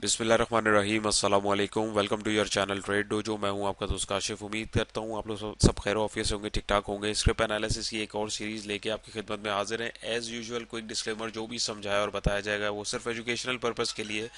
बिस्मिल्लाहिर्रहमानिर्रहीम अस्सलाम वालेकुम। Welcome to your channel Trade Dojo. मैं हूं आपका दोस्त काशिफ। उम्मीद करता हूं आप लोग सब खैर ऑफिस से होंगे, ठीक ठाक होंगे। स्क्रिप्ट एनालिसिस की एक और सीरीज लेके आपकी खिदमत में हाजिर हैं। एज यूजुअल क्विक डिस्क्लेमर, जो भी समझाया और बताया जाएगा वो सिर्फ एजुकेशनल पर्पस के लिए,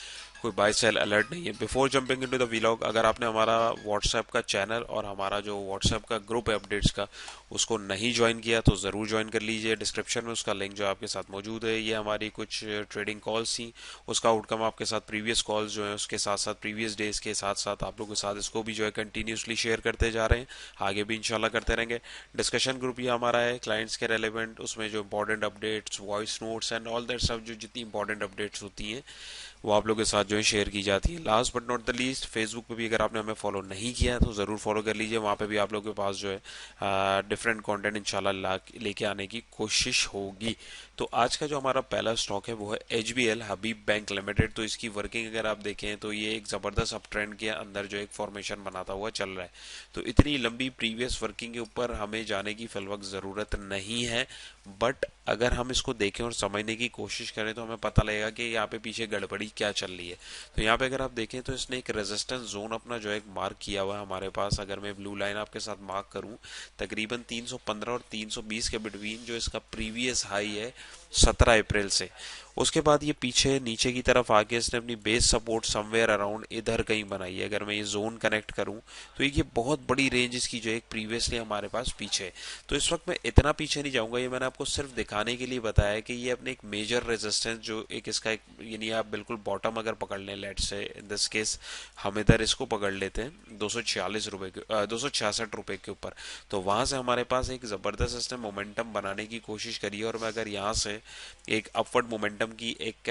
कोई बाय सेल अलर्ट नहीं है। Before jumping into the vlog, अगर आपने हमारा व्हाट्सएप का चैनल और हमारा जो व्हाट्सएप का ग्रुप है अपडेट्स का, उसको नहीं ज्वाइन किया तो ज़रूर ज्वाइन कर लीजिए। डिस्क्रिप्शन में उसका लिंक जो आपके साथ मौजूद है। ये हमारी कुछ ट्रेडिंग कॉल्स थी, उसका आउटकम आपके साथ प्रीवियस कॉल्स जो है उसके साथ साथ प्रीवियस डेज के साथ साथ आप लोगों के साथ इसको भी जो है कंटिन्यूसली शेयर करते जा रहे हैं। आगे भी इंशाल्लाह करते रहेंगे। डिस्कशन ग्रुप ये हमारा है क्लाइंट्स के रेलेवेंट, उसमें जो important updates, voice notes and all that सब, जो जितनी इंपॉर्टेंट अपडेट्स होती हैं वो आप लोगों के साथ जो है शेयर की जाती है। Last but not the least, Facebook पे भी अगर आपने हमें फॉलो नहीं किया है तो ज़रूर फॉलो कर लीजिए। वहाँ पे भी आप लोगों के पास जो है डिफरेंट कंटेंट इंशाल्लाह लेके आने की कोशिश होगी। तो आज का जो हमारा पहला स्टॉक है वो है HBL हबीब बैंक लिमिटेड। तो इसकी वर्किंग अगर आप देखें तो ये एक ज़बरदस्त अप ट्रेंड के अंदर जो एक फॉर्मेशन बनाता हुआ चल रहा है। तो इतनी लंबी प्रीवियस वर्किंग के ऊपर हमें जाने की फिलवक्त ज़रूरत नहीं है, बट अगर हम इसको देखें और समझने की कोशिश करें तो हमें पता लगेगा कि यहाँ पे पीछे गड़बड़ी क्या चल रही है। तो यहाँ पे अगर आप देखें तो इसने एक रेजिस्टेंस जोन अपना जो है मार्क किया हुआ है हमारे पास। अगर मैं ब्लू लाइन आपके साथ मार्क करूं, तकरीबन 315 और 320 के बिटवीन जो इसका प्रीवियस हाई है 17 अप्रैल से, उसके बाद ये पीछे नीचे की तरफ आके इसने अपनी बेस सपोर्ट समवेयर अराउंड इधर कहीं बनाई है। अगर मैं ये जोन कनेक्ट करूं तो ये बहुत बड़ी रेंज इसकी जो एक प्रीवियसली हमारे पास पीछे है। तो इस वक्त मैं इतना पीछे नहीं जाऊंगा, ये मैंने आपको सिर्फ दिखाने के लिए बताया कि ये अपने एक मेजर रेजिस्टेंस जो एक इसका एक, यानी आप बिल्कुल बॉटम अगर पकड़ लें, लेट से इन दिस केस हम इधर इसको पकड़ लेते हैं 246 रुपए के 266 रुपए के ऊपर। तो वहां से हमारे पास एक जबरदस्त इसने मोमेंटम बनाने की कोशिश करी है। और मैं अगर यहाँ से एक अपवर्ड मोमेंटम की एक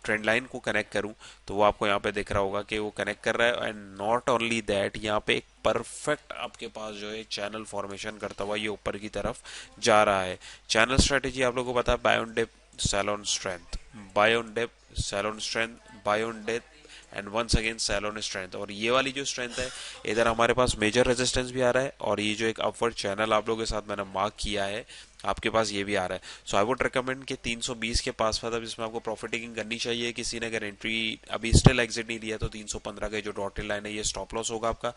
ट्रेंड लाइन को कनेक्ट करूं तो वो आपको यहाँ पे दिख रहा होगा कि वो कनेक्ट कर रहा है। एंड नॉट ओनली दैट, यहाँ पे एक परफेक्ट आपके पास जो है चैनल फॉर्मेशन करता हुआ ये ऊपर की तरफ जा रहा है। चैनल स्ट्रेटेजी आप लोगों को पता है, buy on dip sell on strength, buy on dip sell on strength, buy on dip and once again sell on strength. और ये वाली जो स्ट्रेंथ है, इधर हमारे पास मेजर रेजिस्टेंस भी आ रहा है और ये जो एक अपवर्ड चैनल आप लोगों के साथ मैंने मार्क किया है आपके पास ये भी आ रहा है। सो आई वुड रिकमेंड कि 320 के पास अब इसमें आपको प्रॉफिट टेकिंग करनी चाहिए। किसी ने अगर एंट्री अभी स्टिल एग्जिट नहीं लिया तो 315 का जो डॉटेड लाइन है ये स्टॉप लॉस होगा आपका।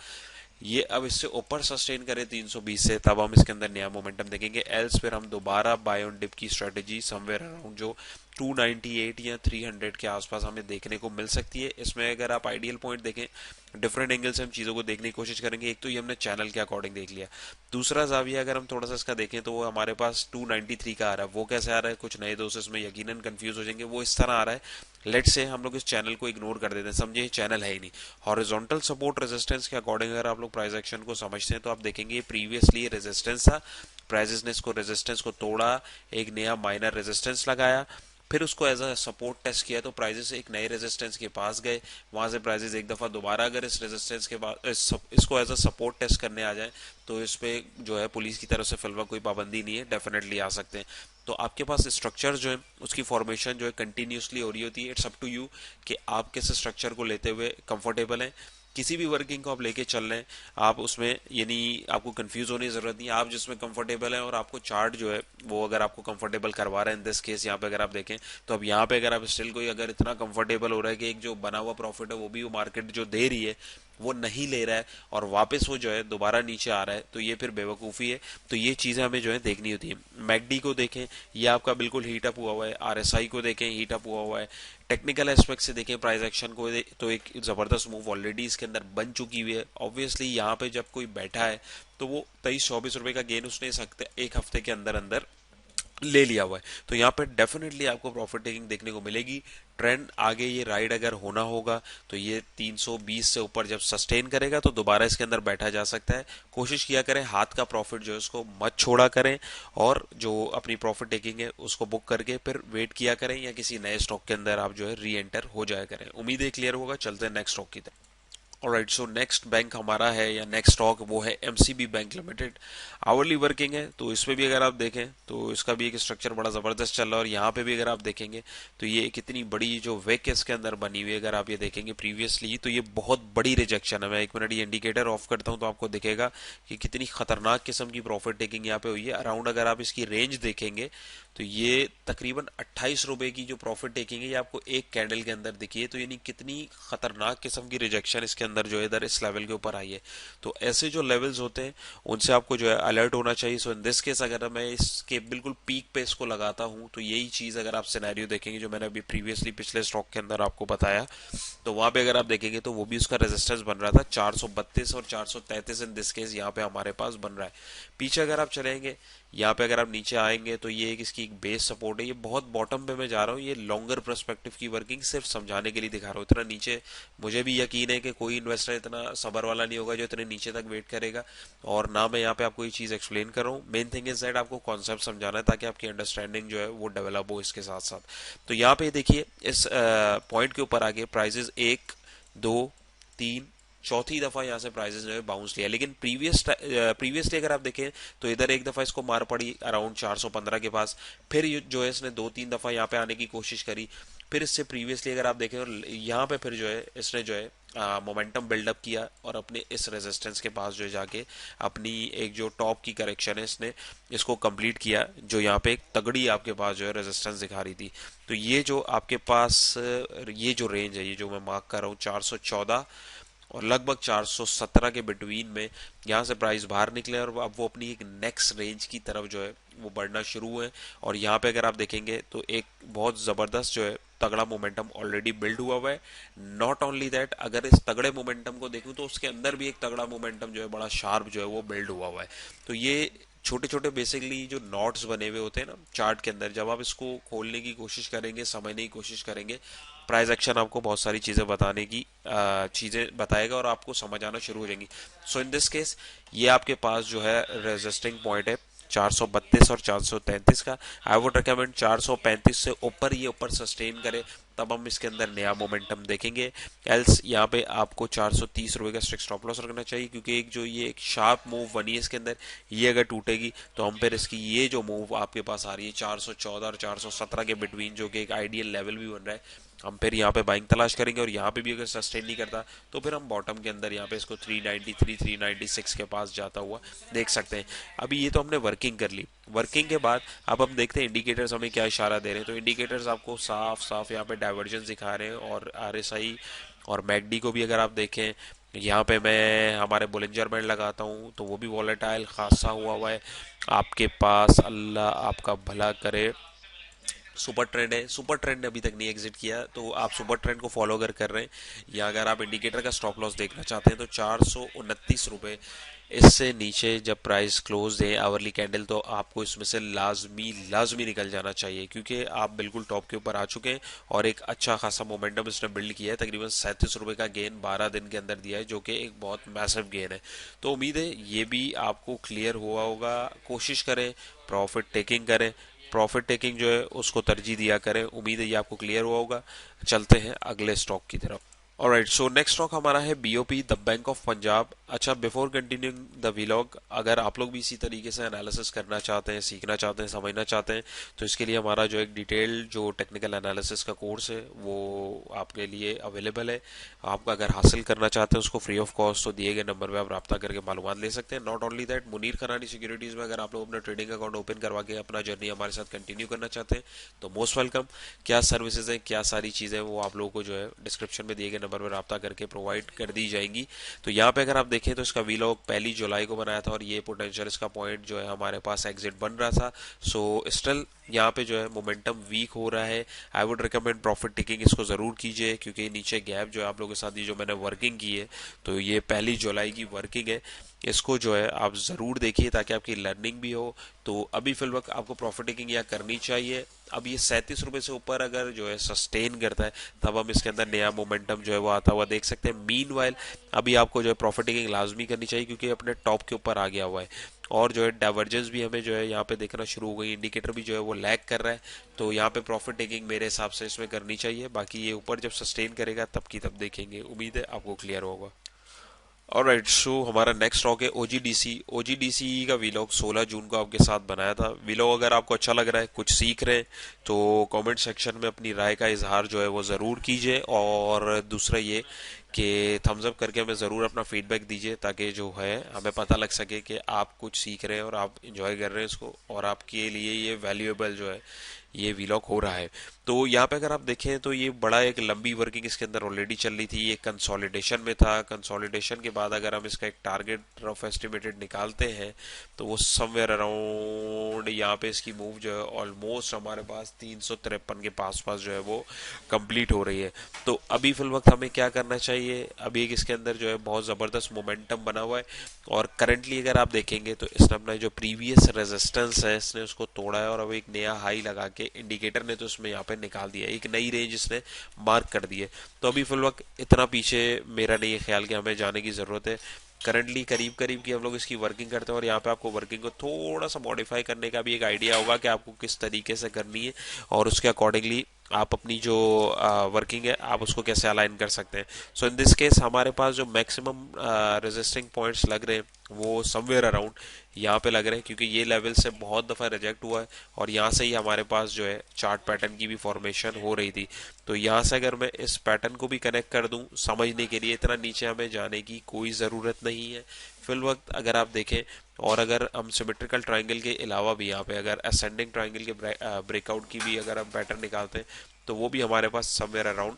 ये अब इससे ऊपर सस्टेन करे 320 से, तब हम इसके अंदर नया मोमेंटम देखेंगे। एल्स फिर हम दोबारा बाय ऑन डिप की स्ट्रेटेजी समवेयर अराउंड जो 298 या 300 के आसपास हमें देखने को मिल सकती है। इसमें अगर आप आइडियल पॉइंट देखें, डिफरेंट एंगल से हम चीज़ों को देखने की कोशिश करेंगे। एक तो ये हमने चैनल के अकॉर्डिंग देख लिया, दूसरा जाविया अगर हम थोड़ा सा इसका देखें तो वो हमारे पास 293 का आ रहा है। वो कैसे आ रहा है, कुछ नए दोस्त इसमें यकीनन कंफ्यूज हो जाएंगे। वो इस तरह आ रहा है, लेट से हम लोग इस चैनल को इग्नोर कर देते हैं, समझे चैनल है ही नहीं। हॉरिजॉन्टल सपोर्ट रेजिस्टेंस के अकॉर्डिंग अगर आप लोग प्राइस एक्शन को समझते हैं तो आप देखेंगे प्रीवियसली रेजिस्टेंस था, प्राइजेस ने इसको रेजिस्टेंस को तोड़ा, एक नया माइनर रेजिस्टेंस लगाया, फिर उसको एज अ सपोर्ट टेस्ट किया तो प्राइजेस एक नए रेजिस्टेंस के पास गए। वहां से प्राइजेस एक दफा दोबारा अगर इस रेजिस्टेंस के बाद इसको एज अ सपोर्ट टेस्ट करने आ जाए तो इस पे जो है पुलिस की तरफ से फिलहाल कोई पाबंदी नहीं है, डेफिनेटली आ सकते हैं। तो आपके पास स्ट्रक्चर जो है उसकी फॉर्मेशन जो है कंटिन्यूसली हो रही होती है। इट्स अप टू यू कि आप किस स्ट्रक्चर को लेते हुए कंफर्टेबल हैं। किसी भी वर्किंग को आप लेके चल रहे हैं, आप उसमें यानी आपको कंफ्यूज होने की जरूरत नहीं है। आप जिसमें कंफर्टेबल है और आपको चार्ट जो है वो अगर आपको कंफर्टेबल करवा रहा है, इन दिस केस यहाँ पे अगर आप देखें तो अब यहाँ पे अगर आप स्टिल कोई अगर इतना कंफर्टेबल हो रहा है कि एक जो बना हुआ प्रॉफिट है वो भी वो मार्केट जो दे रही है वो नहीं ले रहा है और वापस वो जो है दोबारा नीचे आ रहा है, तो ये फिर बेवकूफ़ी है। तो ये चीज़ें हमें जो है देखनी होती है। मैकडी को देखें, ये आपका बिल्कुल हीट अप हुआ हुआ है। RSI को देखें, हीट अप हुआ हुआ है। टेक्निकल एस्पेक्ट से देखें प्राइस एक्शन को तो एक जबरदस्त मूव ऑलरेडी इसके अंदर बन चुकी हुई है। ऑब्वियसली यहाँ पे जब कोई बैठा है तो वो 23-24 रुपए का गेन उसने एक हफ्ते के अंदर अंदर ले लिया हुआ है। तो यहाँ पे डेफिनेटली आपको प्रॉफिट टेकिंग देखने को मिलेगी। ट्रेंड आगे ये राइड अगर होना होगा तो ये 320 से ऊपर जब सस्टेन करेगा तो दोबारा इसके अंदर बैठा जा सकता है। कोशिश किया करें हाथ का प्रॉफिट जो है उसको मत छोड़ा करें और जो अपनी प्रॉफिट टेकिंग है उसको बुक करके फिर वेट किया करें या किसी नए स्टॉक के अंदर आप जो है री एंटर हो जाया करें। उम्मीद है क्लियर होगा। चलते हैं नेक्स्ट स्टॉक की तरफ। ऑलराइट, सो नेक्स्ट बैंक हमारा है या नेक्स्ट स्टॉक वो है MCB bank limited. Hourly working है तो इसमें भी अगर आप देखें तो इसका भी एक स्ट्रक्चर बड़ा ज़बरदस्त चल रहा है। और यहाँ पे भी अगर आप देखेंगे तो ये कितनी बड़ी जो वेक इसके अंदर बनी हुई है, अगर आप ये देखेंगे प्रीवियसली तो ये बहुत बड़ी रिजेक्शन है। मैं एक मिनट ये इंडिकेटर ऑफ करता हूँ तो आपको दिखेगा कि कितनी खतरनाक किस्म की प्रॉफिट टेकिंग यहाँ पे हुई है। अराउंड अगर आप इसकी रेंज देखेंगे तो ये तकरीबन 28 रुपए की जो प्रॉफिट टेकिंग है ये आपको एक कैंडल के अंदर दिखी है। तो यानी कितनी खतरनाक किस्म की रिजेक्शन इसके अंदर जो है इधर इस लेवल के ऊपर आई है। तो ऐसे जो लेवल्स होते हैं उनसे आपको जो है अलर्ट होना चाहिए। सो इन दिस केस अगर मैं इसके बिल्कुल पीक पे इसको लगाता हूँ तो यही चीज अगर आप सिनेरियो देखेंगे जो मैंने अभी प्रीवियसली पिछले स्टॉक के अंदर आपको बताया, तो वहां पे अगर आप देखेंगे तो वो भी उसका रेजिस्टेंस बन रहा था 432 और 433 इन दिस केस यहाँ पे हमारे पास बन रहा है। पीछे अगर आप चलेंगे यहाँ पे अगर आप नीचे आएंगे तो ये एक इसकी एक बेस सपोर्ट है। ये बहुत बॉटम पे मैं जा रहा हूँ, ये लॉन्गर पर्सपेक्टिव की वर्किंग सिर्फ समझाने के लिए दिखा रहा हूँ। इतना नीचे मुझे भी यकीन है कि कोई इन्वेस्टर इतना सबर वाला नहीं होगा जो इतने नीचे तक वेट करेगा। और ना मैं यहाँ पे आपको ये चीज एक्सप्लेन कर रहा हूँ, मेन थिंग इज दैट आपको कॉन्सेप्ट समझाना है ताकि आपकी अंडरस्टैंडिंग जो है वो डेवलप हो इसके साथ साथ। तो यहाँ पे देखिए इस पॉइंट के ऊपर आगे प्राइजेस 1 2 3 चौथी दफा यहाँ से प्राइजेस जो है बाउंस लिया। लेकिन प्रीवियसली अगर आप देखें तो इधर एक दफा इसको मार पड़ी अराउंड 415 के पास, फिर जो है इसने 2 3 दफा यहाँ पे आने की कोशिश करी। फिर इससे प्रीवियसली अगर आप देखें और यहाँ पे फिर जो है इसने जो है मोमेंटम बिल्डअप किया और अपने इस रेजिस्टेंस के पास जो है जाके अपनी एक जो टॉप की करेक्शन है इसने इसको कंप्लीट किया, जो यहाँ पे एक तगड़ी आपके पास जो है रेजिस्टेंस दिखा रही थी। तो ये जो आपके पास ये जो रेंज है, ये जो मैं मार्क कर रहा हूँ 414 और लगभग 417 के बिटवीन में यहाँ से प्राइस बाहर निकले और अब वो अपनी एक नेक्स्ट रेंज की तरफ जो है वो बढ़ना शुरू हुए। और यहाँ पे अगर आप देखेंगे तो एक बहुत ज़बरदस्त जो है तगड़ा मोमेंटम ऑलरेडी बिल्ड हुआ हुआ है। नॉट ओनली दैट, अगर इस तगड़े मोमेंटम को देखूं तो उसके अंदर भी एक तगड़ा मोमेंटम जो है बड़ा शार्प जो है वो बिल्ड हुआ हुआ है। तो ये छोटे छोटे बेसिकली जो नॉट्स बने हुए होते हैं ना चार्ट के अंदर, जब आप इसको खोलने की कोशिश करेंगे, समझने की कोशिश करेंगे, प्राइस एक्शन आपको बहुत सारी चीजें बताने की चीजें बताएगा और आपको समझ आना शुरू हो जाएंगी। सो इन दिस केस ये आपके पास जो है रेजिस्टिंग पॉइंट है 432 और 433 का। आई वुड रिकमेंड 435 से ऊपर ये ऊपर सस्टेन करे तब हम इसके अंदर नया मोमेंटम देखेंगे। एल्स यहाँ पे आपको 430 रुपए का स्ट्रिक्ट स्टॉप लॉस रखना चाहिए, क्योंकि एक जो ये एक शार्प मूव बनी है इसके अंदर, ये अगर टूटेगी तो हम फिर इसकी ये जो मूव आपके पास आ रही है 414 और 417 के बिटवीन, जो कि एक आइडियल लेवल भी बन रहा है, हम फिर यहाँ पे बाइंग तलाश करेंगे। और यहाँ पे भी अगर सस्टेन नहीं करता तो फिर हम बॉटम के अंदर यहाँ पे इसको 393 396 के पास जाता हुआ देख सकते हैं। अभी ये तो हमने वर्किंग कर ली। वर्किंग के बाद अब हम देखते हैं इंडिकेटर्स हमें क्या इशारा दे रहे हैं। तो इंडिकेटर्स आपको साफ साफ यहाँ पे डाइवर्जेंस दिखा रहे हैं। और आरएसआई और मैकडी को भी अगर आप देखें, यहाँ पे मैं हमारे बोलिंजर बैंड लगाता हूँ तो वो भी वॉलेटाइल खासा हुआ है आपके पास। अल्लाह आपका भला करे। सुपर ट्रेंड है, सुपर ट्रेंड ने अभी तक नहीं एग्जिट किया, तो आप सुपर ट्रेंड को फॉलो अगर कर रहे हैं या अगर आप इंडिकेटर का स्टॉप लॉस देखना चाहते हैं तो 429 रुपए इससे नीचे जब प्राइस क्लोज दे आवरली कैंडल तो आपको इसमें से लाजमी लाजमी निकल जाना चाहिए, क्योंकि आप बिल्कुल टॉप के ऊपर आ चुके हैं और एक अच्छा खासा मोमेंटम इसने बिल्ड किया है। तकरीबन 37 रुपए का गेन 12 दिन के अंदर दिया है, जो कि एक बहुत मैसिव गेन है। तो उम्मीद है ये भी आपको क्लियर हुआ होगा। कोशिश करें प्रॉफिट टेकिंग करें, प्रॉफिट टेकिंग जो है उसको तरजीह दिया करें। उम्मीद है ये आपको क्लियर हुआ होगा। चलते हैं अगले स्टॉक की तरफ। ऑलराइट, सो नेक्स्ट स्टॉक हमारा है BOP the bank of Punjab. अच्छा, बिफोर कंटिन्यूइंग द व्लॉग, अगर आप लोग भी इसी तरीके से एनालिसिस करना चाहते हैं, सीखना चाहते हैं, समझना चाहते हैं, तो इसके लिए हमारा जो एक डिटेल जो टेक्निकल एनालिसिस का कोर्स है वो आपके लिए अवेलेबल है। आप अगर हासिल करना चाहते हैं उसको फ्री ऑफ कॉस्ट, तो दिए गए नंबर पर आप रब्ता करके मालूमात ले सकते हैं। Not only that, Munir Kharani securities में अगर आप लोग अपना ट्रेडिंग अकाउंट ओपन करवा के अपना जर्नी हमारे साथ कंटिन्यू करना चाहते हैं तो मोस्ट वेलकम। क्या सर्विसेज हैं, क्या सारी चीज़ें, वो आप लोगों को जो है डिस्क्रिप्शन में दिए गए नंबर पर रब्ता करके प्रोवाइड कर दी जाएंगी। तो यहाँ पे अगर आप देखें तो इसका वीलॉग 1 जुलाई को बनाया था और ये पोटेंशियल इसका पॉइंट जो है हमारे पास एग्जिट बन रहा था। सो स्टिल यहाँ पे जो है मोमेंटम वीक हो रहा है। I would recommend profit taking इसको जरूर कीजिए, क्योंकि नीचे गैप जो है आप लोगों के साथ ये जो मैंने वर्किंग की है तो ये 1 जुलाई की वर्किंग है, इसको जो है आप जरूर देखिए ताकि आपकी लर्निंग भी हो। तो अभी फिल वक्त आपको प्रॉफिट टेकिंग यहाँ करनी चाहिए। अब ये 37 रुपए से ऊपर अगर जो है सस्टेन करता है तब हम इसके अंदर नया मोमेंटम जो है वो आता हुआ देख सकते हैं। मीनवाइल अभी आपको जो है प्रॉफिट टेकिंग लाजमी करनी चाहिए, क्योंकि अपने टॉप के ऊपर आ गया हुआ है और जो है डाइवर्जेंस भी हमें जो है यहाँ पे देखना शुरू हो गई। इंडिकेटर भी जो है वो लैग कर रहा है, तो यहाँ पे प्रॉफिट टेकिंग मेरे हिसाब से इसमें करनी चाहिए। बाकी ये ऊपर जब सस्टेन करेगा तब की तब देखेंगे। उम्मीद है आपको क्लियर होगा। ऑलराइट, सो हमारा नेक्स्ट स्टॉक है ओजीडीसी। ओजीडीसी का वीलॉग 16 जून को आपके साथ बनाया था। वीलॉग अगर आपको अच्छा लग रहा है, कुछ सीख रहे हैं, तो कमेंट सेक्शन में अपनी राय का इजहार जो है वो ज़रूर कीजिए। और दूसरा ये कि थम्स अप करके हमें ज़रूर अपना फीडबैक दीजिए, ताकि जो है हमें पता लग सके कि आप कुछ सीख रहे हैं और आप इंजॉय कर रहे हैं इसको, और आपके लिए ये वैल्यूएबल जो है ये वीलॉग हो रहा है। तो यहाँ पे अगर आप देखें तो ये बड़ा एक लंबी वर्किंग इसके अंदर ऑलरेडी चल रही थी। ये कंसोलिडेशन में था। कंसोलिडेशन के बाद अगर हम इसका एक टारगेट रफ एस्टिमेटेड निकालते हैं तो वो समवेयर अराउंड यहाँ पे इसकी मूव जो है ऑलमोस्ट हमारे पास 353 के पास पास जो है वो कंप्लीट हो रही है। तो अभी फिल वक्त हमें क्या करना चाहिए, अभी एक इसके अंदर जो है बहुत ज़बरदस्त मोमेंटम बना हुआ है। और करंटली अगर आप देखेंगे तो इसने अपना जो प्रीवियस रेजिस्टेंस है इसने उसको तोड़ा है, और अब एक नया हाई लगा के इंडिकेटर ने तो इसमें यहाँ पे निकाल दिया है, एक नई रेंज इसने मार्क कर दी है। तो अभी फिल वक्त इतना पीछे मेरा नहीं है ख्याल कि हमें जाने की ज़रूरत है। करंटली करीब करीब की हम लोग इसकी वर्किंग करते हैं, और यहाँ पे आपको वर्किंग को थोड़ा सा मॉडिफाई करने का भी एक आइडिया होगा कि आपको किस तरीके से करनी है, और उसके अकॉर्डिंगली आप अपनी जो वर्किंग है आप उसको कैसे अलाइन कर सकते हैं। सो इन दिस केस हमारे पास जो मैक्सिमम रेजिस्टिंग पॉइंट्स लग रहे हैं वो समवेयर अराउंड यहाँ पे लग रहे हैं, क्योंकि ये लेवल से बहुत दफ़ा रिजेक्ट हुआ है, और यहाँ से ही हमारे पास जो है चार्ट पैटर्न की भी फॉर्मेशन हो रही थी। तो यहाँ से अगर मैं इस पैटर्न को भी कनेक्ट कर दूं समझने के लिए, इतना नीचे हमें जाने की कोई ज़रूरत नहीं है फिल वक्त अगर आप देखें। और अगर हम सिमेट्रिकल ट्रायंगल के अलावा भी यहाँ पे अगर असेंडिंग ट्रायंगल के ब्रेकआउट की भी अगर हम पैटर्न निकालते हैं तो वो भी हमारे पास समवेयर अराउंड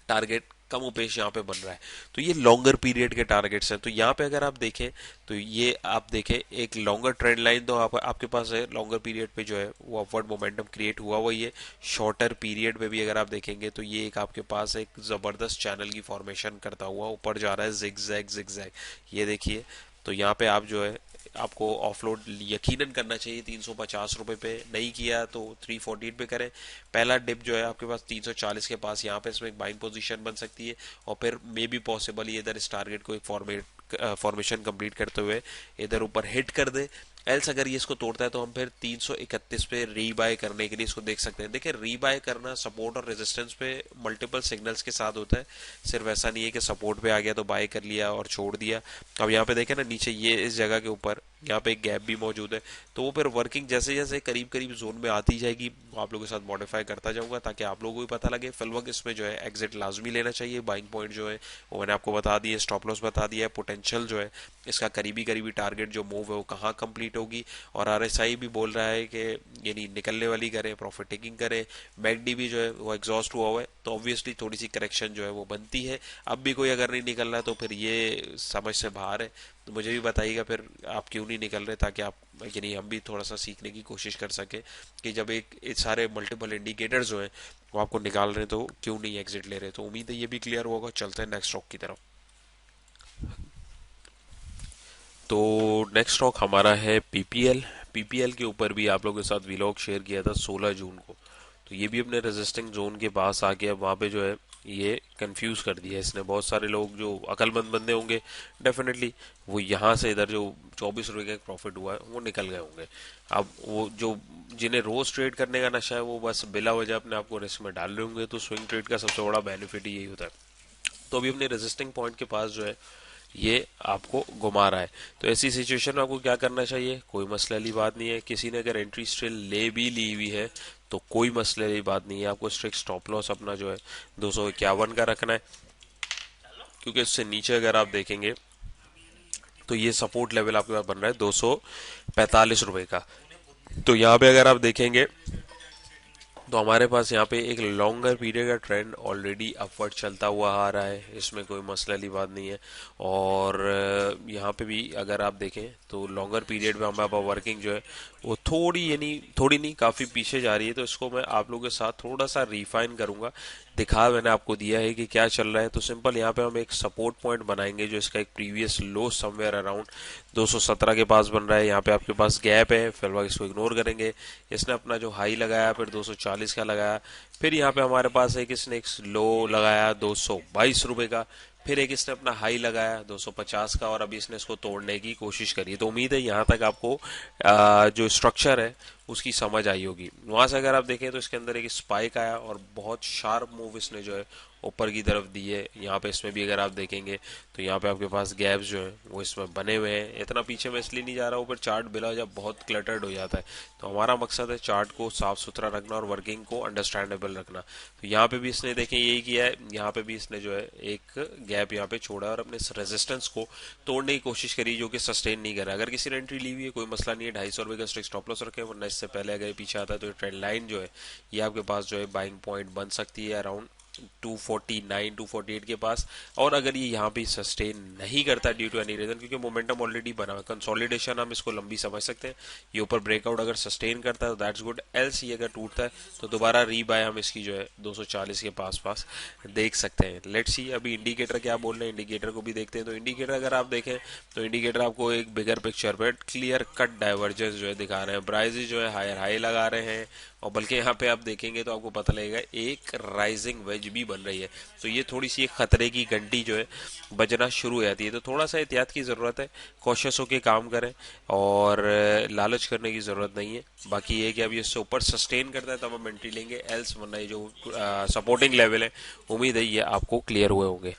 टारगेट कम उपेश यहाँ पे बन रहा है। तो ये लॉन्गर पीरियड के टारगेट्स हैं। तो यहाँ पे अगर आप देखें तो ये आप देखें एक लॉन्गर ट्रेंड लाइन तो आपके पास है, लॉन्गर पीरियड पे जो है वो अपवर्ड मोमेंटम क्रिएट हुआ हुआ ही है। शॉर्टर पीरियड पे भी अगर आप देखेंगे तो ये एक आपके पास एक ज़बरदस्त चैनल की फॉर्मेशन करता हुआ ऊपर जा रहा है, जिगजैग जिगजैग। ये देखिए, तो यहाँ पे आप जो है आपको ऑफलोड यकीनन करना चाहिए 350 रुपये पे, नहीं किया तो 348 पे करें। पहला डिप जो है आपके पास 340 के पास, यहाँ पे इसमें एक बाइंग पोजीशन बन सकती है, और फिर मे बी पॉसिबल इधर इस टारगेट को एक फॉर्मेशन कंप्लीट करते हुए इधर ऊपर हिट कर दे। एल्स अगर ये इसको तोड़ता है तो हम फिर 331 पे रीबाय करने के लिए इसको देख सकते हैं। देखिए, रीबाय करना सपोर्ट और रेजिस्टेंस पे मल्टीपल सिग्नल्स के साथ होता है, सिर्फ ऐसा नहीं है कि सपोर्ट पे आ गया तो बाय कर लिया और छोड़ दिया। अब यहाँ पे देखें ना, नीचे ये इस जगह के ऊपर यहाँ पे एक गैप भी मौजूद है, तो वो फिर वर्किंग जैसे जैसे करीब करीब जोन में आती जाएगी आप लोगों के साथ मॉडिफाई करता जाऊंगा, ताकि आप लोगों को भी पता लगे। फिल वक्त इसमें जो है एग्जिट लाजमी लेना चाहिए। बाइंग पॉइंट जो है वो मैंने आपको बता दिया, स्टॉप लॉस बता दिया है, पोटेंशियल जो है इसका करीबी करीबी टारगेट जो मूव है वो कहाँ कंप्लीट होगी। और आरएसआई भी बोल रहा है कि यानी निकलने वाली करें, प्रॉफिट टेकिंग करें। मैकडी भी जो है वो एग्जॉस्ट हुआ हुआ है, तो ऑब्वियसली थोड़ी सी करेक्शन जो है वो बनती है। अब भी कोई अगर नहीं निकल रहा है तो फिर ये समझ से बाहर है। तो मुझे भी बताइएगा फिर आप क्यों नहीं निकल रहे, ताकि आप यानी हम भी थोड़ा सा सीखने की कोशिश कर सके कि जब एक सारे मल्टीपल इंडिकेटर्स जो हैं वो आपको निकाल रहे हैं तो क्यों नहीं एग्जिट ले रहे। तो उम्मीद है ये भी क्लियर होगा। चलते हैं नेक्स्ट स्टॉक की तरफ। तो नेक्स्ट स्टॉक हमारा है पीपीएल। पीपीएल के ऊपर भी आप लोगों के साथ व्लॉग शेयर किया था 16 जून को। तो ये भी अपने रेजिस्टिंग जोन के पास आके अब वहाँ पे जो है ये कंफ्यूज कर दिया है इसने। बहुत सारे लोग जो अकलमंद बंदे होंगे डेफिनेटली वो यहाँ से इधर जो 24 रुपये का प्रॉफिट हुआ है वो निकल गए होंगे। अब वो जो जिन्हें रोज ट्रेड करने का नशा है वो बस बिला वजह अपने आप को रिस्क में डाल रहे होंगे। तो स्विंग ट्रेड का सबसे बड़ा बेनिफिट यही होता है। तो अभी अपने रेजिस्टिंग पॉइंट के पास जो है ये आपको घुमा रहा है। तो ऐसी सिचुएशन में आपको क्या करना चाहिए, कोई मसले वाली बात नहीं है। किसी ने अगर एंट्री स्टिल ले भी ली हुई है तो कोई मसले वाली बात नहीं है। आपको स्ट्रिक्ट स्टॉप लॉस अपना जो है 251 का रखना है, क्योंकि इससे नीचे अगर आप देखेंगे तो ये सपोर्ट लेवल आपके पास बन रहा है 245 रुपए का। तो यहाँ पे अगर आप देखेंगे तो हमारे पास यहाँ पे एक लॉन्गर पीरियड का ट्रेंड ऑलरेडी अपवर्ड चलता हुआ आ रहा है, इसमें कोई मसले वाली बात नहीं है। और यहाँ पे भी अगर आप देखें तो लॉन्गर पीरियड में हमारे पास वर्किंग जो है वो थोड़ी यानी थोड़ी नहीं काफ़ी पीछे जा रही है। तो इसको मैं आप लोगों के साथ थोड़ा सा रिफाइन करूंगा। दिखा मैंने आपको दिया है कि क्या चल रहा है। तो सिंपल यहाँ पे हम एक सपोर्ट पॉइंट बनाएंगे जो इसका एक प्रीवियस लो समवेयर अराउंड 217 के पास बन रहा है। यहाँ पे आपके पास गैप है, फिर वह इसको इग्नोर करेंगे। इसने अपना जो हाई लगाया फिर 240 का लगाया, फिर यहाँ पे हमारे पास एक इसने एक लो लगाया 222 रुपए का, फिर एक इसने अपना हाई लगाया 250 का, और अभी इसने इसको तोड़ने की कोशिश करी। तो उम्मीद है यहाँ तक आपको जो स्ट्रक्चर है उसकी समझ आई होगी। वहां से अगर आप देखें तो इसके अंदर एक स्पाइक आया और बहुत शार्प मूव इसने जो है ऊपर की तरफ दी है। यहाँ पे इसमें भी अगर आप देखेंगे तो यहाँ पे आपके पास गैप्स जो है वो इसमें बने हुए हैं। इतना पीछे मैं इसलिए नहीं जा रहा हूँ, पर चार्ट बिला जब बहुत क्लटर्ड हो जाता है, तो हमारा मकसद है चार्ट को साफ सुथरा रखना और वर्किंग को अंडरस्टैंडेबल रखना। तो यहाँ पे भी इसने देखें यही किया है। यहाँ पे भी इसने जो है एक गैप यहाँ पे छोड़ा और अपने रेजिस्टेंस को तोड़ने की कोशिश करी, जो कि सस्टेन नहीं कर रहा। अगर किसी ने एंट्री ली हुई है कोई मसला नहीं है, 250 रुपये का स्ट्रिक्ट स्टॉप लॉस रखें, वरना इससे पहले अगर पीछे आता है तो ट्रेंड लाइन जो है ये आपके पास जो है बाइंग पॉइंट बन सकती है अराउंड 249 248 के पास। और अगर ये यहाँ पे सस्टेन नहीं करता ड्यू टू एनी रीजन, क्योंकि मोमेंटम ऑलरेडी बना हुआ है, कंसोलिडेशन हम इसको लंबी समझ सकते हैं। ये ऊपर ब्रेकआउट अगर सस्टेन करता है तो दैट्स गुड, एल्स ये अगर टूटता है तो दोबारा रीबाय हम इसकी जो है 240 के पास पास देख सकते हैं। लेट्स सी अभी इंडिकेटर क्या बोल रहे हैं, इंडिकेटर को भी देखते हैं। तो इंडिकेटर अगर आप देखें तो इंडिकेटर आपको एक बिगर पिक्चर पे क्लियर कट डाइवर्जेंस जो है दिखा रहे हैं। प्राइसेस जो है हायर हाई लगा रहे हैं, और बल्कि यहाँ पे आप देखेंगे तो आपको पता लगेगा एक राइजिंग वेज भी बन रही है। तो ये थोड़ी सी एक खतरे की घंटी जो है बजना शुरू हो जाती है। तो थोड़ा सा एहतियात की ज़रूरत है, कॉशियस होकर काम करें और लालच करने की ज़रूरत नहीं है। बाकी ये कि अब ये इससे ऊपर सस्टेन करता है तब हम एंट्री लेंगे, एल्स वरना ये जो सपोर्टिंग लेवल है उम्मीद है ये आपको क्लियर हुए होंगे।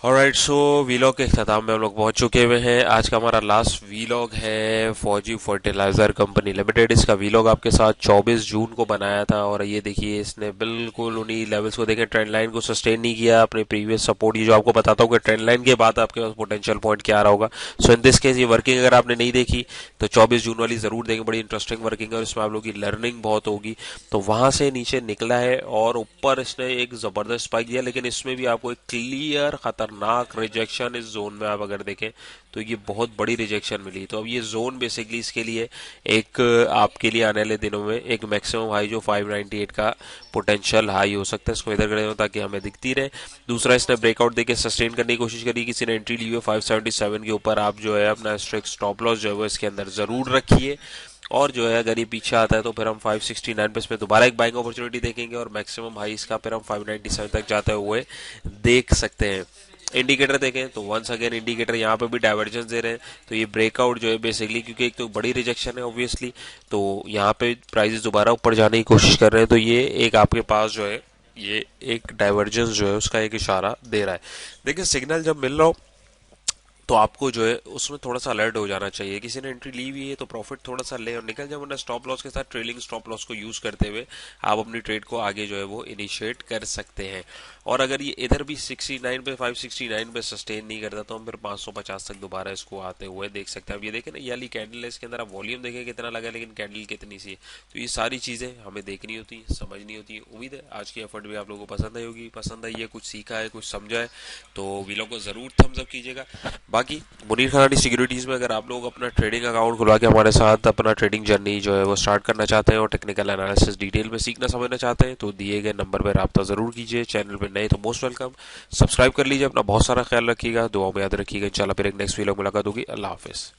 ऑलराइट, सो वीलॉग के अख्ताम में हम लोग पहुंच चुके हुए हैं। आज का हमारा लास्ट वीलॉग है फौजी फर्टिलाइजर कंपनी लिमिटेड। इसका वीलॉग आपके साथ 24 जून को बनाया था, और ये देखिए इसने बिल्कुल उन्हीं लेवल्स को देखें, ट्रेंड लाइन को सस्टेन नहीं किया, अपने प्रीवियस सपोर्ट, ये जो आपको बताता हूँ कि ट्रेंड लाइन के बाद आपके पास पोटेंशियल पॉइंट क्या आ रहा होगा। सो इन दिस केस ये वर्किंग अगर आपने नहीं देखी तो 24 जून वाली जरूर देखें, बड़ी इंटरेस्टिंग वर्किंग है और इसमें आप लोग की लर्निंग बहुत होगी। तो वहां से नीचे निकला है और ऊपर इसने एक जबरदस्त स्पाइक दिया, लेकिन इसमें भी आपको एक क्लियर खतरनाक रिजेक्शन इस जोन में आप अगर देखें तो ये बहुत बड़ी रिजेक्शन मिली। तो अब ये जोन बेसिकली इसके लिए एक आपके लिए आने वाले दिनों में एक मैक्सिमम हाई जो 598 का पोटेंशियल हाई हो सकता है। इसको इधर करें ताकि हमें दिखती रहे। दूसरा, इसने ब्रेकआउट देके सस्टेन करने की कोशिश करी, किसी ने एंट्री ली हुई 577 के ऊपर, आप जो है अपना स्ट्रिक्ट स्टॉप लॉस जो है वो इसके अंदर जरूर रखिए। और जो है अगर ये पीछे आता है तो फिर हम 569 पे इसमें दोबारा एक बाइंग अपॉर्चुनिटी देखेंगे और मैक्सिमम हाई इसका फिर हम 597 तक जाते हुए देख सकते हैं। इंडिकेटर देखें तो वंस अगेन इंडिकेटर यहाँ पे भी डाइवर्जेंस दे रहे हैं। तो ये ब्रेकआउट जो है बेसिकली, क्योंकि एक तो बड़ी रिजेक्शन है ऑब्वियसली, तो यहाँ पे प्राइसेस दोबारा ऊपर जाने की कोशिश कर रहे हैं। तो ये एक आपके पास जो है ये एक डाइवर्जेंस जो है उसका एक इशारा दे रहा है। देखिए सिग्नल जब मिल रहा हो तो आपको जो है उसमें थोड़ा सा अलर्ट हो जाना चाहिए। किसी ने एंट्री ली हुई है तो प्रॉफिट थोड़ा सा ले और निकल जाए, वरना स्टॉप लॉस के साथ ट्रेलिंग स्टॉप लॉस को यूज करते हुए आप अपनी ट्रेड को आगे जो है वो इनिशिएट कर सकते हैं। और अगर ये इधर भी 69 पे 569 पे सस्टेन नहीं करता तो हम फिर 550 तक दोबारा इसको आते हुए देख सकते हैं। अब ये देखें ना, ये वाली कैंडल है, इसके अंदर आप वॉल्यूम देखें कितना लगा है, लेकिन कैंडल कितनी सी है। तो ये सारी चीजें हमें देखनी होती है, समझनी होती है। उम्मीद है आज की एफर्ट भी आप लोगों को पसंद आई होगी। पसंद आई है, कुछ सीखा है, कुछ समझा है तो वीडियो को जरूर थम्स अप कीजिएगा। बाकी मुनीर खरानी सिक्योरिटीज में अगर आप लोग अपना ट्रेडिंग अकाउंट खुलवा के हमारे साथ अपना ट्रेडिंग जर्नी जो है वो स्टार्ट करना चाहते हैं और टेक्निकल एनालिसिस डिटेल में सीखना समझना चाहते हैं तो दिए गए नंबर पर राब्ता जरूर कीजिए। चैनल पर नए तो मोस्ट वेलकम, सब्सक्राइब कर लीजिए। अपना बहुत सारा ख्याल रखिएगा, दुआओं में याद रखिएगा। इंशाल्लाह फिर एक नेक्स्ट वीडियो मुलाकात होगी। अल्लाह हाफिज।